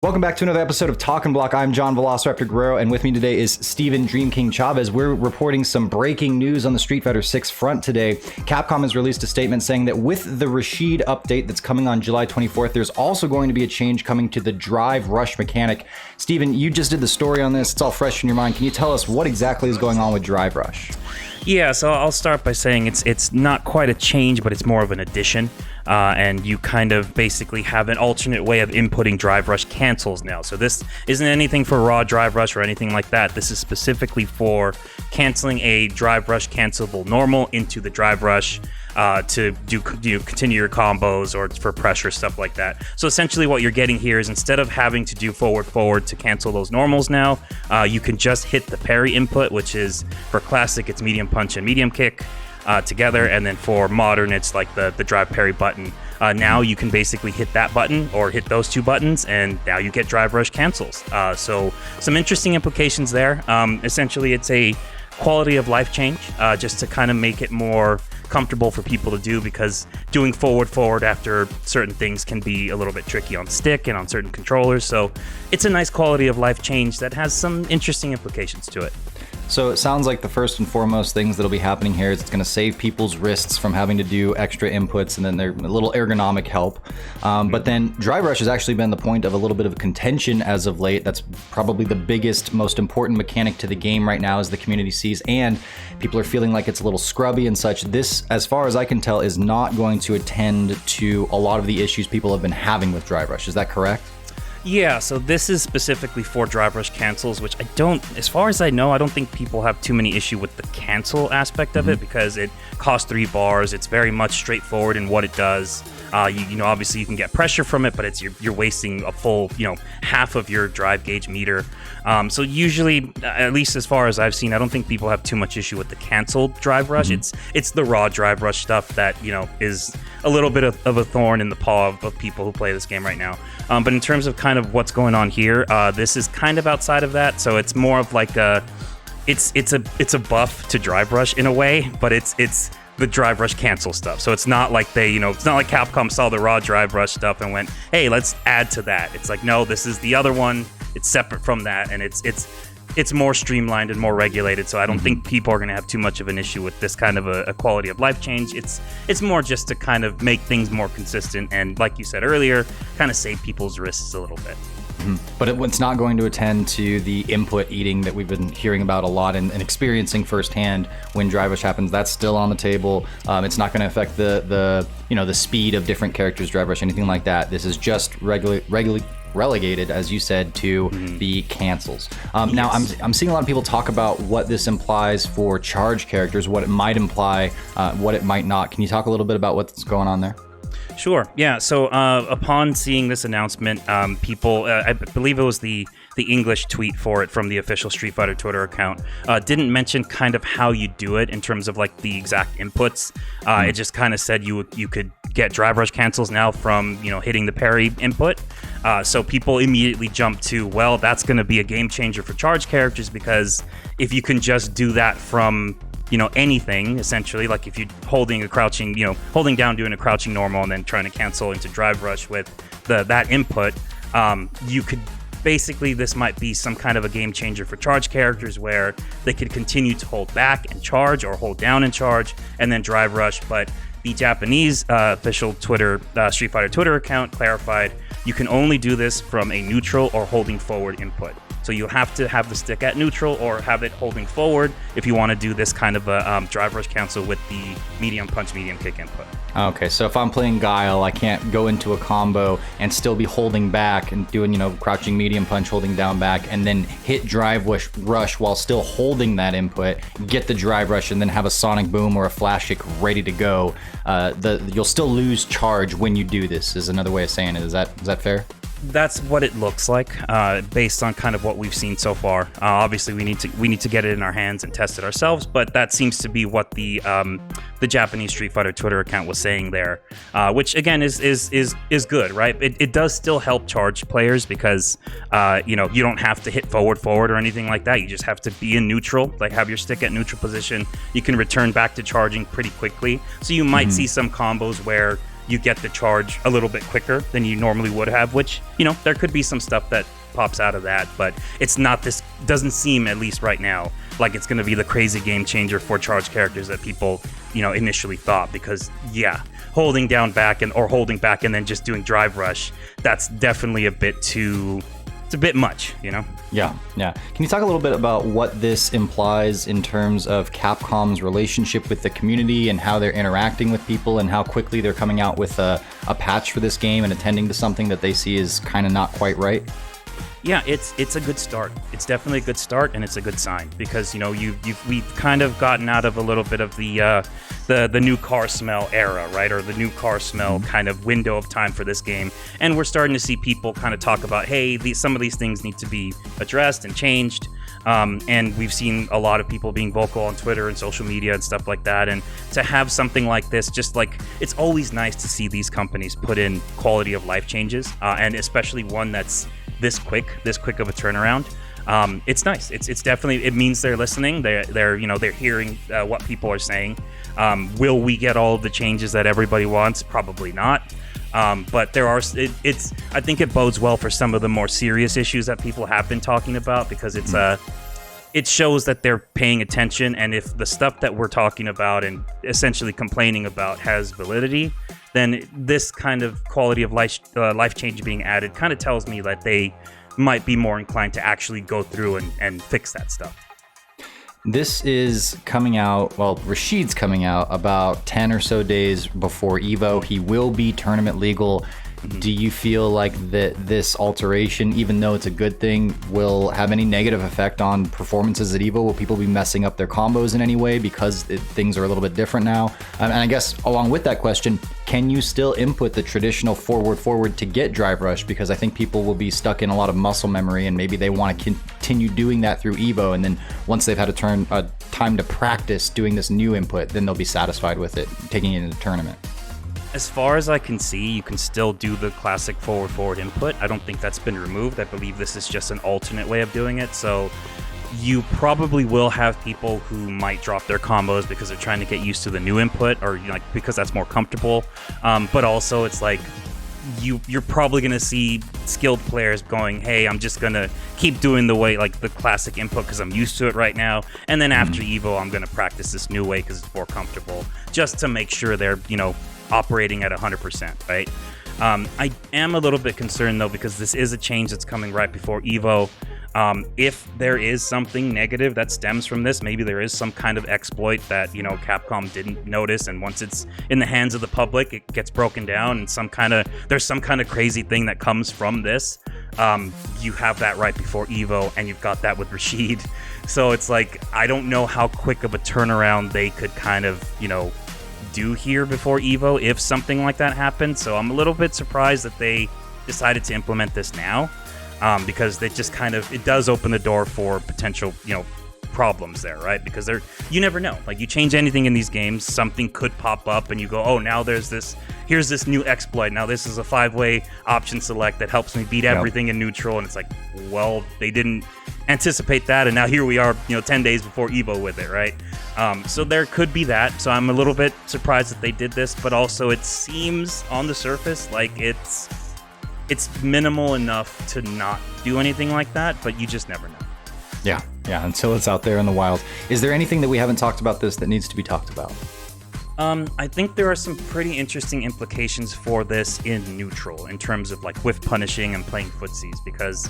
Welcome back to another episode of Talkin' Block. I'm John Velociraptor Guerrero, and with me today is Steven Dream King Chavez. We're reporting some breaking news on the Street Fighter 6 front today. Capcom has released a statement saying that with the Rashid update that's coming on July 24th, there's also going to be a change coming to the drive rush mechanic. Steven, you just did the story on this. It's all fresh in your mind. Can you tell us what exactly is going on with drive rush? Yeah, so I'll start by saying it's not quite a change, but it's more of an addition. And you kind of basically have an alternate way of inputting drive rush cancels now. So this isn't anything for raw drive rush or anything like that. This is specifically for canceling a drive rush cancelable normal into the drive rush to continue your combos or for pressure, stuff like that. So essentially what you're getting here is instead of having to do forward to cancel those normals now, you can just hit the parry input, which is for classic, it's medium punch and medium kick together, and then for modern it's like the drive parry button. Now you can basically hit that button or hit those two buttons, and now you get drive rush cancels. So some interesting implications there. Essentially it's a quality of life change, just to kind of make it more comfortable for people to do, because doing forward after certain things can be a little bit tricky on stick and on certain controllers. So it's a nice quality of life change that has some interesting implications to it. So it sounds like the first and foremost things that'll be happening here is it's going to save people's wrists from having to do extra inputs, and then they're a little ergonomic help. But then drive rush has actually been the point of a little bit of contention as of late. That's probably the biggest, most important mechanic to the game right now, as the community sees, and people are feeling like it's a little scrubby and such. This, as far as I can tell, is not going to attend to a lot of the issues people have been having with drive rush. Is that correct? Yeah, so this is specifically for drive rush cancels, which as far as I know, I don't think people have too many issue with the cancel aspect of it, because it costs 3 bars. It's very much straightforward in what it does. You know, obviously you can get pressure from it, but you're wasting a full, half of your drive gauge meter. So usually, at least as far as I've seen, I don't think people have too much issue with the canceled drive rush. It's the raw drive rush stuff that, is a little bit of a thorn in the paw of people who play this game right now. But in terms of kind of what's going on here, this is kind of outside of that. So it's more of like it's a buff to drive rush in a way, but it's the drive rush cancel stuff. So it's not like it's not like Capcom saw the raw drive rush stuff and went, hey, let's add to that. It's like, no, this is the other one. It's separate from that, and it's more streamlined and more regulated. So I don't think people are going to have too much of an issue with this kind of a quality of life change. It's more just to kind of make things more consistent, and like you said earlier, kind of save people's wrists a little bit. But it's not going to attend to the input eating that we've been hearing about a lot and experiencing firsthand when drive rush happens. That's still on the table. It's not going to affect the speed of different characters drive rush, anything like that. This is just relegated, as you said, to the cancels. Now, I'm seeing a lot of people talk about what this implies for charge characters, what it might imply, what it might not. Can you talk a little bit about what's going on there? Sure. Yeah. So upon seeing this announcement, people, I believe it was the English tweet for it from the official Street Fighter Twitter account, didn't mention kind of how you do it in terms of like the exact inputs. It just kind of said you could get drive rush cancels now from hitting the parry input. So people immediately jump to, well, that's going to be a game changer for charge characters, because if you can just do that from anything, essentially, like if you're holding down doing a crouching normal and then trying to cancel into drive rush with that input, you could basically, this might be some kind of a game changer for charge characters where they could continue to hold back and charge, or hold down and charge and then drive rush. But the Japanese official Street Fighter Twitter account clarified you can only do this from a neutral or holding forward input. So you have to have the stick at neutral or have it holding forward if you want to do this kind of a drive rush cancel with the medium punch, medium kick input. Okay, so if I'm playing Guile, I can't go into a combo and still be holding back and doing, crouching medium punch, holding down back, and then hit drive rush while still holding that input, get the drive rush, and then have a sonic boom or a flash kick ready to go. You'll still lose charge when you do this, is another way of saying it. Is that fair? That's what it looks like, based on kind of what we've seen so far. Obviously, we need to get it in our hands and test it ourselves, but that seems to be what the Japanese Street Fighter Twitter account was saying there, which again is good, right? It does still help charge players, because you don't have to hit forward or anything like that. You just have to be in neutral, like have your stick at neutral position. You can return back to charging pretty quickly. So you might see some combos where you get the charge a little bit quicker than you normally would have, which, there could be some stuff that pops out of that, but it's not this, doesn't seem, at least right now, like it's going to be the crazy game changer for charged characters that people, initially thought, because holding back and then just doing drive rush, that's definitely it's a bit much, Yeah. Can you talk a little bit about what this implies in terms of Capcom's relationship with the community and how they're interacting with people and how quickly they're coming out with a patch for this game and attending to something that they see is kind of not quite right? Yeah, it's a good start. It's definitely a good start, and it's a good sign because we've kind of gotten out of a little bit of the new car smell era, right, or the new car smell kind of window of time for this game, and we're starting to see people kind of talk about, hey, some of these things need to be addressed and changed. And we've seen a lot of people being vocal on Twitter and social media and stuff like that. And to have something like this, just like, it's always nice to see these companies put in quality of life changes, and especially one that's this quick of a turnaround. It's nice. It's definitely, it means they're listening. They're hearing what people are saying. Will we get all of the changes that everybody wants? Probably not. But there are, I think it bodes well for some of the more serious issues that people have been talking about, because it shows that they're paying attention. And if the stuff that we're talking about and essentially complaining about has validity, then this kind of quality of life change being added kind of tells me that they might be more inclined to actually go through and fix that stuff. This is coming out, Rashid's coming out about 10 or so days before EVO. He will be tournament legal. Do you feel like that this alteration, even though it's a good thing, will have any negative effect on performances at EVO? Will people be messing up their combos in any way because things are a little bit different now? And I guess along with that question, can you still input the traditional forward to get drive rush? Because I think people will be stuck in a lot of muscle memory, and maybe they want to continue doing that through EVO, and then once they've had a time to practice doing this new input, then they'll be satisfied with it, taking it into the tournament. As far as I can see, you can still do the classic forward input. I don't think that's been removed. I believe this is just an alternate way of doing it. So you probably will have people who might drop their combos because they're trying to get used to the new input, or because that's more comfortable. But also, it's like you're probably going to see skilled players going, hey, I'm just going to keep doing the way, like the classic input, because I'm used to it right now. And then after EVO, I'm going to practice this new way because it's more comfortable, just to make sure they're, operating at 100%, right? I am a little bit concerned, though, because this is a change that's coming right before EVO. If there is something negative that stems from this, maybe there is some kind of exploit that, Capcom didn't notice, and once it's in the hands of the public, it gets broken down, and there's some kind of crazy thing that comes from this. You have that right before EVO, and you've got that with Rashid. So it's like, I don't know how quick of a turnaround they could kind of, do here before EVO if something like that happened. So I'm a little bit surprised that they decided to implement this now, because it just it does open the door for potential, problems there, right? Because you never know. Like, you change anything in these games, something could pop up and you go, oh, now here's this new exploit. Now this is a 5-way option select that helps me beat everything in neutral. And it's like, well, they didn't anticipate that, and now here we are, 10 days before EVO with it, right? So there could be that. So I'm a little bit surprised that they did this, but also it seems on the surface like it's minimal enough to not do anything like that, but you just never know. Yeah, until it's out there in the wild. Is there anything that we haven't talked about this that needs to be talked about? I think there are some pretty interesting implications for this in neutral, in terms of like whiff punishing and playing footsies, because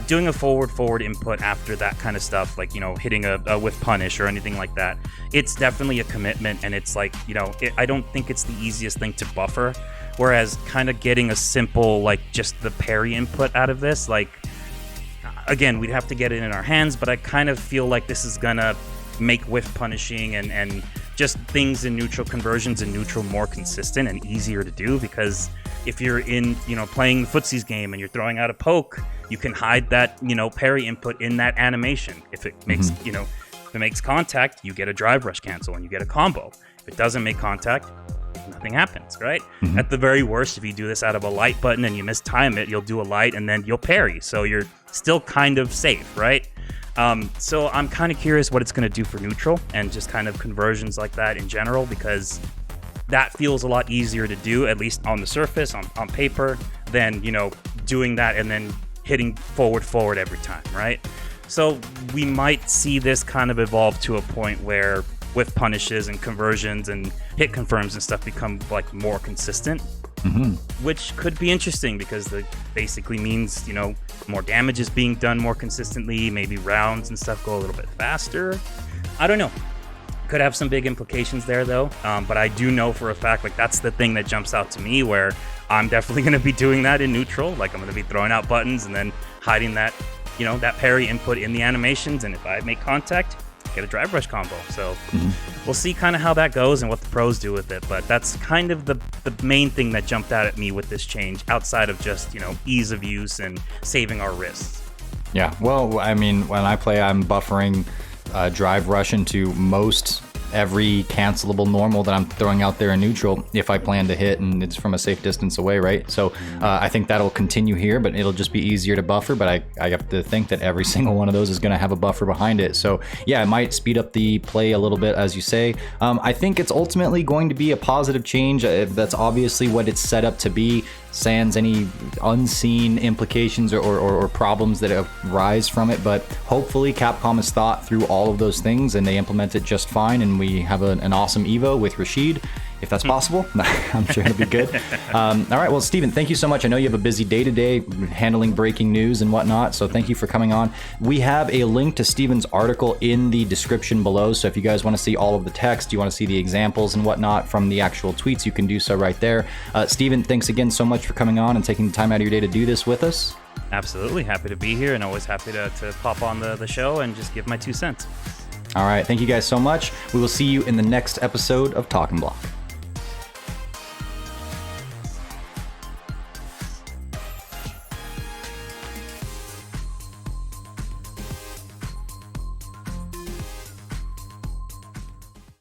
doing a forward input after that kind of stuff, like, hitting a whiff punish or anything like that, it's definitely a commitment, and it's like, I don't think it's the easiest thing to buffer, whereas kind of getting a simple, like, just the parry input out of this, like, again, we'd have to get it in our hands, but I kind of feel like this is gonna make whiff punishing and just things in neutral, conversions in neutral, more consistent and easier to do, because if you're in, playing the footsies game and you're throwing out a poke, you can hide that, parry input in that animation. If it makes, if it makes contact, you get a drive rush cancel and you get a combo. If it doesn't make contact, nothing happens, right? At the very worst, if you do this out of a light button and you mistime it, you'll do a light and then you'll parry. So you're still kind of safe, right? So I'm kind of curious what it's going to do for neutral and just kind of conversions like that in general, because that feels a lot easier to do, at least on the surface, on paper, than, doing that and then hitting forward every time, right? So we might see this kind of evolve to a point where whiff punishes and conversions and hit confirms and stuff become like more consistent, which could be interesting because that basically means, more damage is being done more consistently, maybe rounds and stuff go a little bit faster. I don't know. Could have some big implications there though, but I do know for a fact, like, that's the thing that jumps out to me, where I'm definitely going to be doing that in neutral. Like, I'm going to be throwing out buttons and then hiding that, that parry input in the animations, and if I make contact, get a drive rush combo. So we'll see kind of how that goes and what the pros do with it, but that's kind of the main thing that jumped out at me with this change, outside of just, ease of use and saving our wrists. Yeah, well, I mean, when I play, I'm buffering drive rush into most every cancelable normal that I'm throwing out there in neutral if I plan to hit and it's from a safe distance away, right? So I think that'll continue here, but it'll just be easier to buffer, but I have to think that every single one of those is going to have a buffer behind it. So yeah, it might speed up the play a little bit, as you say. I think it's ultimately going to be a positive change. That's obviously what it's set up to be, sans any unseen implications or problems that arise from it, but hopefully Capcom has thought through all of those things and they implement it just fine, and we have an awesome Evo with Rashid, if that's possible. I'm sure it'll be good. All right, well, Steven, thank you so much. I know you have a busy day today handling breaking news and whatnot, so thank you for coming on. We have a link to Steven's article in the description below, so if you guys want to see all of the text, you want to see the examples and whatnot from the actual tweets, you can do so right there. Steven, thanks again so much for coming on and taking the time out of your day to do this with us. Absolutely. Happy to be here, and always happy to pop on the show and just give my 2 cents. All right, thank you guys so much. We will see you in the next episode of Talking Block.